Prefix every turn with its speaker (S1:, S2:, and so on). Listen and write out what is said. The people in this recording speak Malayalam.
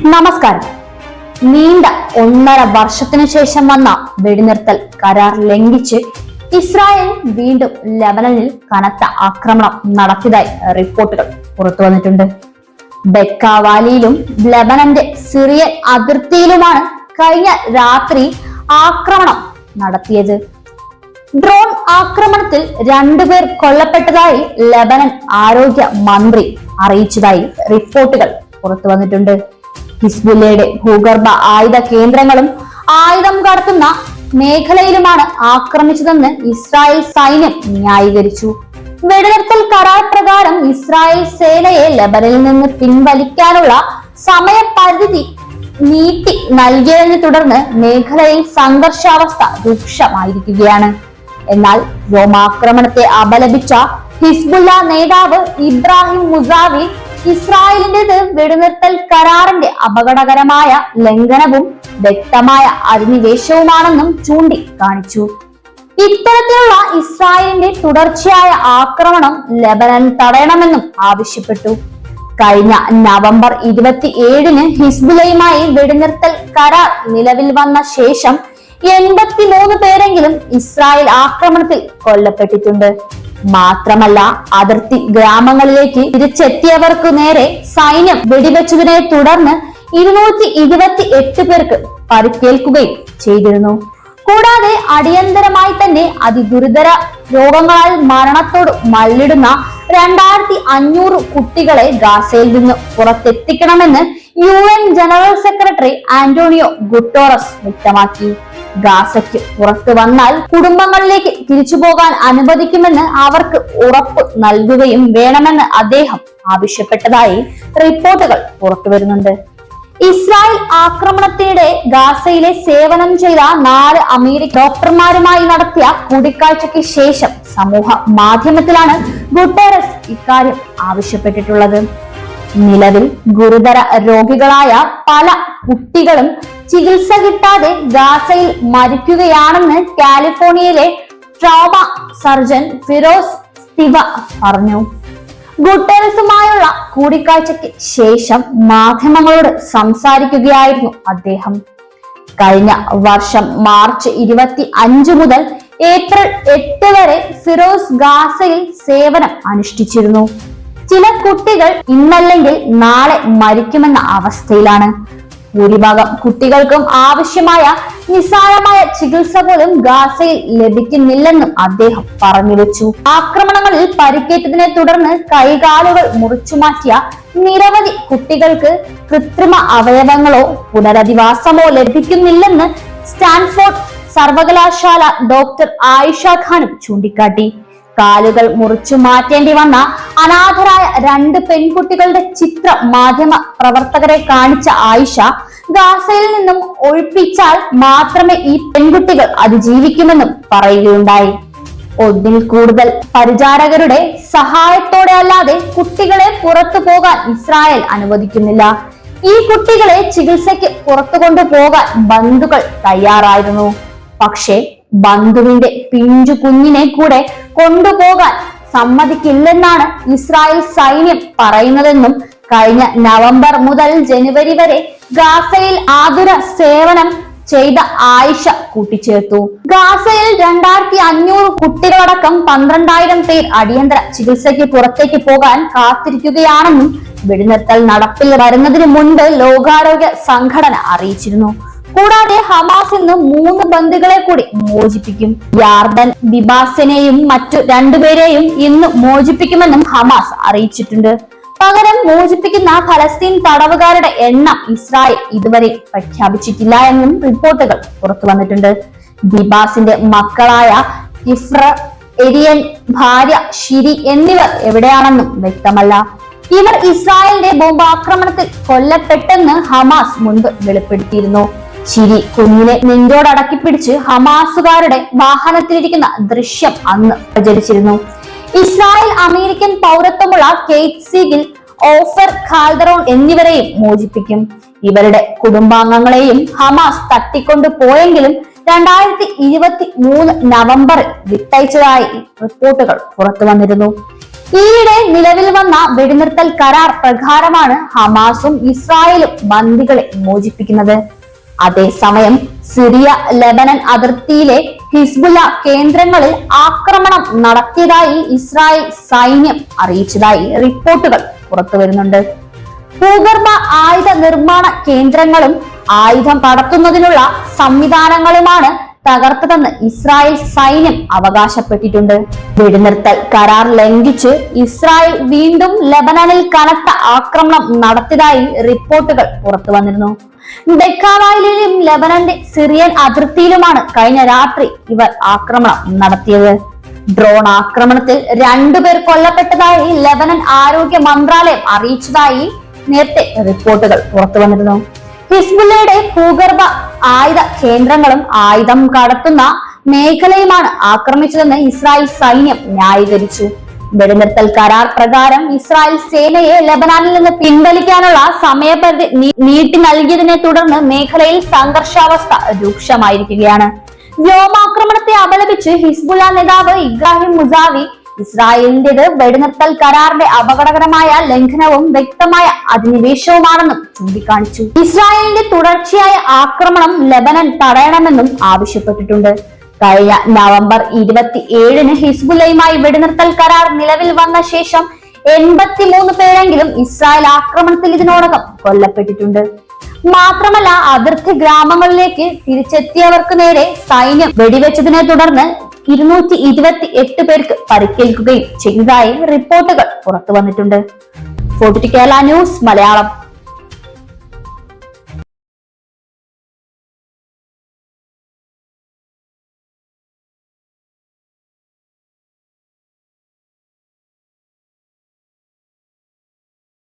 S1: നമസ്കാരം. നീണ്ട 1.5 വർഷത്തിനു ശേഷം വന്ന വെടിനിർത്തൽ കരാർ ലംഘിച്ച് ഇസ്രായേൽ വീണ്ടും ലെബനനിൽ കനത്ത ആക്രമണം നടത്തിയതായി റിപ്പോർട്ടുകൾ പുറത്തു വന്നിട്ടുണ്ട്. ബെക്ക വാലിയിലും ലെബനന്റെ സിറിയൻ അതിർത്തിയിലുമാണ് കഴിഞ്ഞ രാത്രി ആക്രമണം നടത്തിയത്. ഡ്രോൺ ആക്രമണത്തിൽ 2 പേർ കൊല്ലപ്പെട്ടതായി ലെബനൻ ആരോഗ്യ മന്ത്രി അറിയിച്ചതായി റിപ്പോർട്ടുകൾ പുറത്തു വന്നിട്ടുണ്ട്. ഹിസ്ബുല്ലയുടെ ഭൂഗർഭ ആയുധ കേന്ദ്രങ്ങളും ആയുധം കടത്തുന്ന മേഖലയിലുമാണ് ആക്രമിച്ചതെന്ന് ഇസ്രായേൽ സൈന്യം ന്യായീകരിച്ചു. വെടിനിർത്തൽ കരാർ പ്രകാരം ഇസ്രായേൽ സേനയെ ലെബനനിൽ നിന്ന് പിൻവലിക്കാനുള്ള സമയപരിധി നീട്ടി നൽകിയതിനെ തുടർന്ന് മേഖലയിൽ സംഘർഷാവസ്ഥ രൂക്ഷമായിരിക്കുകയാണ്. എന്നാൽ വ്യോമാക്രമണത്തെ അപലപിച്ച ഹിസ്ബുല്ല നേതാവ് ഇബ്രാഹിം മുസാവി ഇസ്രായേലിന്റേത് വെടിനിർത്തൽ കരാറിന്റെ അപകടകരമായ ലംഘനവും വ്യക്തമായ അധിനിവേശവുമാണെന്നും ചൂണ്ടിക്കാണിച്ചു. ഇത്തരത്തിലുള്ള ഇസ്രായേലിന്റെ തുടർച്ചയായ ആക്രമണം ലെബനൻ തടയണമെന്നും ആവശ്യപ്പെട്ടു. കഴിഞ്ഞ നവംബർ 27-ന് ഹിസ്ബുല്ലയുമായി വെടിനിർത്തൽ കരാർ നിലവിൽ വന്ന ശേഷം 83 പേരെങ്കിലും ഇസ്രായേൽ ആക്രമണത്തിൽ കൊല്ലപ്പെട്ടിട്ടുണ്ട്. മാത്രമല്ല, അതിർത്തി ഗ്രാമങ്ങളിലേക്ക് തിരിച്ചെത്തിയവർക്കു നേരെ സൈന്യം വെടിവെച്ചതിനെ തുടർന്ന് 228 പേർക്ക് പരിക്കേൽക്കുകയും ചെയ്തിരുന്നു. കൂടാതെ അടിയന്തരമായി തന്നെ അതിഗുരുതര രോഗങ്ങളാൽ മരണത്തോട് മല്ലിടുന്ന 2500 കുട്ടികളെ ഗാസയിൽ നിന്ന് പുറത്തെത്തിക്കണമെന്ന് UN ജനറൽ സെക്രട്ടറി ആന്റോണിയോ ഗുട്ടോറസ് വ്യക്തമാക്കി. ഗാസയ്ക്ക് പുറത്തു വന്നാൽ കുടുംബങ്ങളിലേക്ക് തിരിച്ചു പോകാൻ അനുവദിക്കുമെന്ന് അവർക്ക് ഉറപ്പ് നൽകുകയും വേണമെന്ന് അദ്ദേഹം ആവശ്യപ്പെട്ടതായി റിപ്പോർട്ടുകൾ പുറത്തുവരുന്നുണ്ട്. ഇസ്രായേൽ ആക്രമണത്തിനിടെ ഗാസയിലെ സേവനം ചെയ്ത 4 അമേരിക്കൻ ഡോക്ടർമാരുമായി നടത്തിയ കൂടിക്കാഴ്ചയ്ക്ക് ശേഷം സമൂഹ മാധ്യമത്തിലാണ് ഗുട്ടേറസ് ഇക്കാര്യം ആവശ്യപ്പെട്ടിട്ടുള്ളത്. നിലവിൽ ഗുരുതര രോഗികളായ പല കുട്ടികളും ചികിത്സ കിട്ടാതെ ഗാസയിൽ മരിക്കുകയാണെന്ന് കാലിഫോർണിയയിലെ ട്രോമ സർജൻ ഫിറോസ് സ്തിവ പറഞ്ഞു. ഗുട്ടേറസുമായുള്ള കൂടിക്കാഴ്ചയ്ക്ക് ശേഷം മാധ്യമങ്ങളോട് സംസാരിക്കുകയായിരുന്നു അദ്ദേഹം. കഴിഞ്ഞ വർഷം മാർച്ച് 25 മുതൽ ഏപ്രിൽ 8 വരെ ഫിറോസ് ഗാസയിൽ സേവനം അനുഷ്ഠിച്ചിരുന്നു. ചില കുട്ടികൾ ഇന്നല്ലെങ്കിൽ നാളെ മരിക്കുമെന്ന അവസ്ഥയിലാണ്. ഭൂരിഭാഗം കുട്ടികൾക്കും ആവശ്യമായ നിസ്സാരമായ ചികിത്സ പോലും ഗാസയിൽ ലഭിക്കുന്നില്ലെന്നും അദ്ദേഹം പറഞ്ഞു വെച്ചു. ആക്രമണങ്ങളിൽ പരിക്കേറ്റതിനെ തുടർന്ന് കൈകാലുകൾ മുറിച്ചുമാറ്റിയ നിരവധി കുട്ടികൾക്ക് കൃത്രിമ അവയവങ്ങളോ പുനരധിവാസമോ ലഭിക്കുന്നില്ലെന്ന് സ്റ്റാൻഫോർഡ് സർവകലാശാല ഡോക്ടർ ആയിഷ ഖാനും ചൂണ്ടിക്കാട്ടി. കാലുകൾ മുറിച്ചു മാറ്റേണ്ടി വന്ന അനാഥരായ 2 പെൺകുട്ടികളുടെ ചിത്രം മാധ്യമ പ്രവർത്തകരെ കാണിച്ച ആയിഷ, ഗാസയിൽ നിന്നും ഒഴിപ്പിച്ചാൽ മാത്രമേ ഈ പെൺകുട്ടികൾ അതിജീവിക്കുമെന്നും പറയുകയുണ്ടായി. ഒന്നിൽ കൂടുതൽ പരിചാരകരുടെ സഹായത്തോടെ അല്ലാതെ കുട്ടികളെ പുറത്തു പോകാൻ ഇസ്രായേൽ അനുവദിക്കുന്നില്ല. ഈ കുട്ടികളെ ചികിത്സയ്ക്ക് പുറത്തു കൊണ്ടുപോകാൻ ബന്ധുക്കൾ തയ്യാറായിരുന്നു. പക്ഷേ ബന്ധുവിന്റെ പിഞ്ചു കുഞ്ഞിനെ കൂടെ കൊണ്ടുപോകാൻ സമ്മതിക്കില്ലെന്നാണ് ഇസ്രായേൽ സൈന്യം പറയുന്നതെന്നും കഴിഞ്ഞ നവംബർ മുതൽ ജനുവരി വരെ ഗാസയിൽ ആതുര സേവനം ചെയ്ത ആയിഷ കൂട്ടിച്ചേർത്തു. ഗാസയിൽ 2500 കുട്ടികളടക്കം 12000 പേർ അടിയന്തര ചികിത്സയ്ക്ക് പുറത്തേക്ക് പോകാൻ കാത്തിരിക്കുകയാണെന്നും വെടിനിർത്തൽ നടപ്പിൽ വരുന്നതിന് മുൻപ് ലോകാരോഗ്യ സംഘടന അറിയിച്ചിരുന്നു. കൂടാതെ ഹമാസ് ഇന്ന് 3 ബന്ദികളെ കൂടി മോചിപ്പിക്കും. യാർദൻ ബിബാസിനെയും മറ്റു 2 പേരെയും ഇന്ന് മോചിപ്പിക്കുമെന്നും ഹമാസ് അറിയിച്ചിട്ടുണ്ട്. പകരം മോചിപ്പിക്കുന്ന ഫലസ്തീൻ തടവുകാരുടെ എണ്ണം ഇസ്രായേൽ ഇതുവരെ പ്രഖ്യാപിച്ചിട്ടില്ല എന്നും റിപ്പോർട്ടുകൾ പുറത്തു വന്നിട്ടുണ്ട്. ബിബാസിന്റെ മക്കളായ കിഫ്ര, എരിയൻ, ഭാര്യ ഷിരി എന്നിവർ എവിടെയാണെന്നും വ്യക്തമല്ല. ഇവർ ഇസ്രായേലിന്റെ ബോംബാക്രമണത്തിൽ കൊല്ലപ്പെട്ടെന്ന് ഹമാസ് മുൻപ് വെളിപ്പെടുത്തിയിരുന്നു. ഷിരി കുഞ്ഞിനെ നെഞ്ചോടടക്കി പിടിച്ച് ഹമാസുകാരുടെ വാഹനത്തിലിരിക്കുന്ന ദൃശ്യം അന്ന് പ്രചരിച്ചിരുന്നു. ഇസ്രായേൽ അമേരിക്കൻ പൗരത്വമുള്ള കെയ്റ്റ് സീഗിൽ, ഓഫർ ഖാൽദറോൺ എന്നിവരെയും മോചിപ്പിക്കും. ഇവരുടെ കുടുംബാംഗങ്ങളെയും ഹമാസ് തട്ടിക്കൊണ്ടു പോയെങ്കിലും 2023 നവംബറിൽ വിട്ടയച്ചതായി റിപ്പോർട്ടുകൾ പുറത്തു വന്നിരുന്നു. ഈയിടെ നിലവിൽ വന്ന വെടിനിർത്തൽ കരാർ പ്രകാരമാണ് ഹമാസും ഇസ്രായേലും ബന്ദികളെ മോചിപ്പിക്കുന്നത്. അതേസമയം സിറിയ ലെബനൻ അതിർത്തിയിലെ ഹിസ്ബുല്ല കേന്ദ്രങ്ങളിൽ ആക്രമണം നടത്തിയതായി ഇസ്രായേൽ സൈന്യം അറിയിച്ചതായി റിപ്പോർട്ടുകൾ പുറത്തുവരുന്നുണ്ട്. ഭൂഗർഭ ആയുധ നിർമ്മാണ കേന്ദ്രങ്ങളും ആയുധം കടത്തുന്നതിനുള്ള സംവിധാനങ്ങളുമാണ് തകർത്തതെന്ന് ഇസ്രായേൽ സൈന്യം അവകാശപ്പെട്ടിട്ടുണ്ട്. വെടിനിർത്തൽ കരാർ ലംഘിച്ച് ഇസ്രായേൽ വീണ്ടും ലെബനനിൽ കനത്ത ആക്രമണം നടത്തിയതായി റിപ്പോർട്ടുകൾ പുറത്തു വന്നിരുന്നു. ബെക്കാവായിലും ലെബനന്റെ സിറിയൻ അതിർത്തിയിലുമാണ് കഴിഞ്ഞ രാത്രി ഇവർ ആക്രമണം നടത്തിയത്. ഡ്രോൺ ആക്രമണത്തിൽ 2 പേർ കൊല്ലപ്പെട്ടതായി ലെബനൻ ആരോഗ്യ മന്ത്രാലയം അറിയിച്ചതായി നേരത്തെ റിപ്പോർട്ടുകൾ പുറത്തു വന്നിരുന്നു. ഹിസ്ബുല്ലയുടെ ഭൂഗർഭ ആയുധ കേന്ദ്രങ്ങളും ആയുധം കടത്തുന്ന മേഖലയുമാണ് ആക്രമിച്ചതെന്ന് ഇസ്രായേൽ സൈന്യം ന്യായീകരിച്ചു. വെടിനിർത്തൽ കരാർ പ്രകാരം ഇസ്രായേൽ സേനയെ ലെബനാനിൽ നിന്ന് പിൻവലിക്കാനുള്ള സമയപരിധി നീട്ടി നൽകിയതിനെ തുടർന്ന് മേഖലയിൽ സംഘർഷാവസ്ഥ രൂക്ഷമായിരിക്കുകയാണ്. വ്യോമാക്രമണത്തെ അപലപിച്ച് ഹിസ്ബുല്ല നേതാവ് ഇബ്രാഹിം മുസാവി ഇസ്രായേലിന്റേത് വെടിനിർത്തൽ കരാറിന്റെ അപകടകരമായ ലംഘനവും വ്യക്തമായ അധിനിവേശവുമാണെന്നും ചൂണ്ടിക്കാണിച്ചു. ഇസ്രായേലിന്റെ തുടർച്ചയായ ആക്രമണം ലെബനൻ തടയണമെന്നും ആവശ്യപ്പെട്ടിട്ടുണ്ട്. കഴിഞ്ഞ നവംബർ 27-ന് ഹിസ്ബുല്ലയുമായി വെടിനിർത്തൽ കരാർ നിലവിൽ വന്ന ശേഷം 83 പേരെങ്കിലും ഇസ്രായേൽ ആക്രമണത്തിൽ ഇതിനോടകം കൊല്ലപ്പെട്ടിട്ടുണ്ട്. മാത്രമല്ല, അതിർത്തി ഗ്രാമങ്ങളിലേക്ക് തിരിച്ചെത്തിയവർക്ക് നേരെ സൈന്യം വെടിവെച്ചതിനെ തുടർന്ന് 228 പേർക്ക് പരിക്കേൽക്കുകയും ചെയ്തതായി റിപ്പോർട്ടുകൾ പുറത്തു വന്നിട്ടുണ്ട്. 42 കേരള ന്യൂസ് മലയാളം.